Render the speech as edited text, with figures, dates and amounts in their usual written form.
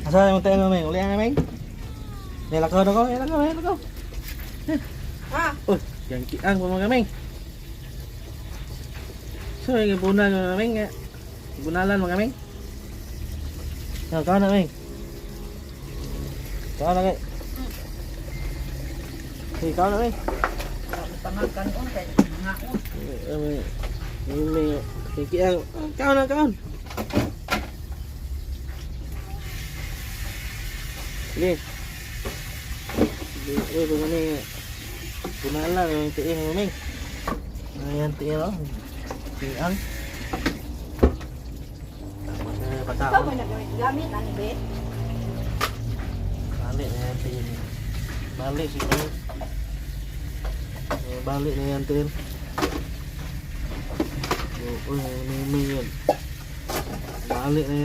Asa yung tayo namin? Uli namin? Nilakaw na ko, nilakaw. Ah, Uy, yang kiang pa mga kaming. So, yung ibunan mo namin nga. Ibunalan mga kaming. Ikaw na kaming. Ikaw na kaming. Ikaw na kaming. pamakan ko kay nga ko. May kiang. Ikaw na, ikaw. Sige. Uy, mga ni. Bunalan yung tiing mo kaming. Ayan tiing o. Kiang. Tapos na Ikaw pataon. mo nagamit ani be. Balik na yan tin. Balik siguro. Balik na yan tin. Uy, may yan. Balik na yan.